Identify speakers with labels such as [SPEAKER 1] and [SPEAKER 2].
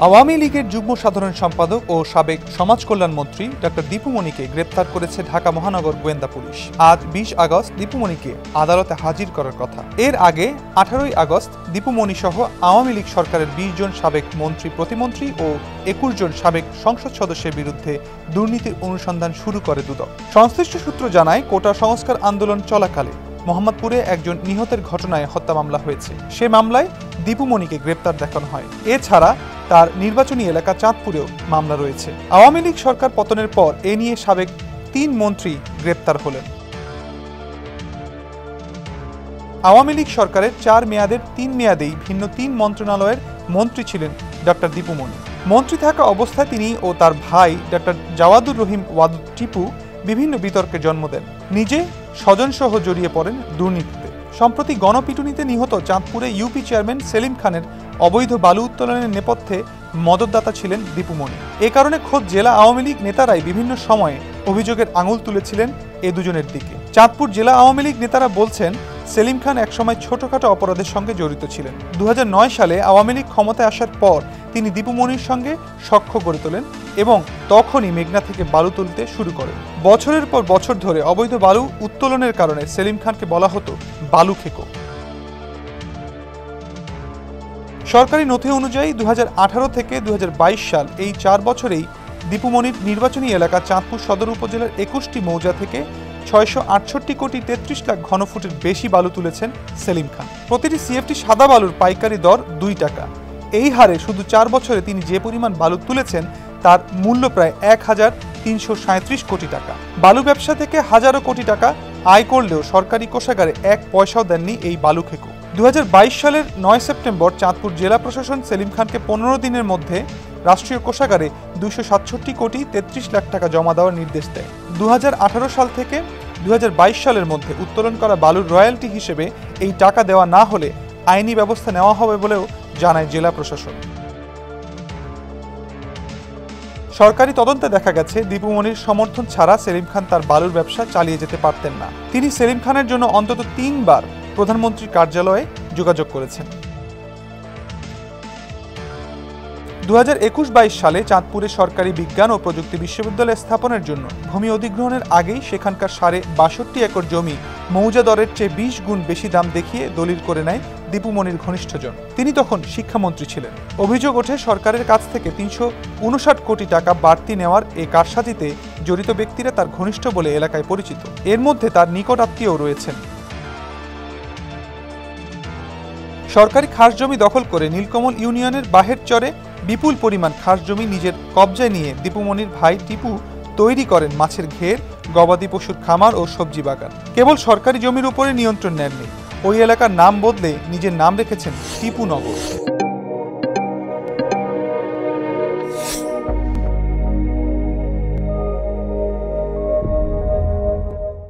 [SPEAKER 1] আওয়ামী লীগের যুগ্ম সাধারণ সম্পাদক ও সাবেক সমাজ কল্যাণ মন্ত্রী ডক্টর দীপু মনিকে গ্রেপ্তার করেছে ঢাকা মহানগর গোয়েন্দা পুলিশ। আজ ২০ আগস্ট দীপু মনিকে আদালতে হাজির করার কথা। এর আগে ১৮ আগস্ট দীপু মনি সহ আওয়ামী লীগ সরকারের ২০ জন সাবেক মন্ত্রী প্রতিমন্ত্রী ও ২১ জন সাবেক সংসদ সদস্যের বিরুদ্ধে দুর্নীতির অনুসন্ধান শুরু করে দুদক। সংশ্লিষ্ট সূত্র জানায়, কোটা সংস্কার আন্দোলন চলাকালে মোহাম্মদপুরে একজন নিহতের ঘটনায় হত্যা মামলা হয়েছে। সে মামলায় দীপু মনিকে গ্রেপ্তার দেখানো হয়। এছাড়া তার নির্বাচনী এলাকা চাঁদপুরেও মামলা রয়েছে। আওয়ামী লীগ সরকার পতনের পর এ নিয়ে সাবেক ৩ মন্ত্রী গ্রেপ্তার হলেন। আওয়ামী লীগ সরকারের ৪ মেয়াদের ৩ মেয়াদেই ভিন্ন ৩ মন্ত্রণালয়ের মন্ত্রী ছিলেন ডক্টর দীপু মনি। মন্ত্রী থাকা অবস্থায় তিনি ও তার ভাই ডক্টর জাওয়াদুর রহিম ওয়াদুদ টিপু বিভিন্ন বিতর্কে জন্ম দেন। নিজে স্বজনসহ জড়িয়ে পড়েন দুর্নীতিতে। সম্প্রতি গণপিটুনিতে নিহত চাঁদপুরে ইউপি চেয়ারম্যান সেলিম খানের অবৈধ বালু উত্তোলনের নেপথ্যে মদতদাতা ছিলেন দীপু মনি। এ কারণে খোদ জেলা আওয়ামী লীগ নেতারাই বিভিন্ন সময়ে অভিযোগের আঙুল তুলেছিলেন এ দুজনের দিকে। চাঁদপুর জেলা আওয়ামী লীগ নেতারা বলছেন, সেলিম খান একসময় ছোটখাটো অপরাধের সঙ্গে জড়িত ছিলেন। ২০০৯ সালে আওয়ামী লীগ ক্ষমতায় আসার পর তিনি দীপু মনির সঙ্গে সখ্য গড়ে তোলেন এবং তখনই মেঘনা থেকে বালু তুলতে শুরু করেন। বছরের পর বছর ধরে অবৈধ বালু উত্তোলনের কারণে সেলিম খানকে বলা হতো বালু খেকো। সরকারি নথি অনুযায়ী ২০১৮ থেকে ২০২২ সাল এই ৪ বছরেই দীপু মনির নির্বাচনী এলাকা চাঁদপুর সদর উপজেলার ২১টি মৌজা থেকে ৬৬৮ কোটি ৩৩ লাখ ঘনফুটের বেশি বালু তুলেছেন সেলিম খান। প্রতিটি সিএফটি সাদা বালুর পাইকারি দর ২ টাকা। এই হারে শুধু ৪ বছরে তিনি যে পরিমাণ বালু তুলেছেন তার মূল্য প্রায় ১,৩৩৭ কোটি টাকা। বালু ব্যবসা থেকে হাজারো কোটি টাকা আয় করলেও সরকারি কোষাগারে ১ পয়সাও দেননি এই বালু খেকো। ২০২২ সালের ৯ সেপ্টেম্বর চাঁদপুর জেলা প্রশাসন সেলিম খানকে ১৫ দিনের মধ্যে রাষ্ট্রীয় কোষাগারে ২৬৭ কোটি ৩৩ লাখ টাকা জমা দেওয়ার নির্দেশ দেয়। ২০১৮ সাল থেকে ২০২২ সালের মধ্যে উত্তোলন করা বালুর রয়্যালটি হিসেবে এই টাকা দেওয়া না হলে আইনি ব্যবস্থা নেওয়া হবে বলেও জানায় জেলা প্রশাসন। সরকারি তদন্তে দেখা গেছে, দীপু মনির সমর্থন ছাড়া সেলিম খান তার বালুর ব্যবসা চালিয়ে যেতে পারতেন না। তিনি সেলিম খানের জন্য অন্তত ৩ বার প্রধানমন্ত্রীর কার্যালয়ে যোগাযোগ করেছেন। ২০২১-২২ সালে চাঁদপুরে সরকারি বিজ্ঞান ও প্রযুক্তি বিশ্ববিদ্যালয় স্থাপনের জন্য ভূমি অধিগ্রহণের আগেই সেখানকার ৬২ একর জমি মৌজা দরের চেয়ে ২০ গুণ বেশি দাম দেখিয়ে দলিল করে নেয় দীপু মনির ঘনিষ্ঠজন। তিনি তখন শিক্ষামন্ত্রী ছিলেন। অভিযোগ ওঠে, সরকারের কাছ থেকে ৩৫৯ কোটি টাকা বাড়তি নেওয়ার এই কারসাজিতে জড়িত ব্যক্তিরা তার ঘনিষ্ঠ বলে এলাকায় পরিচিত। এর মধ্যে তার নিকট আত্মীয়ও রয়েছেন। সরকারি খাস জমি দখল করে নীলকমল ইউনিয়নের বাহের চরে বিপুল পরিমাণ খাস জমি নিজের কবজায় নিয়ে দীপু মনির ভাই টিপু তৈরি করেন মাছের ঘের, গবাদি পশুর খামার ও সবজি বাগান। কেবল সরকারি জমির উপরে নিয়ন্ত্রণ নেননি, ওই এলাকার নাম বদলে নিজের নাম রেখেছেন টিপু নগর।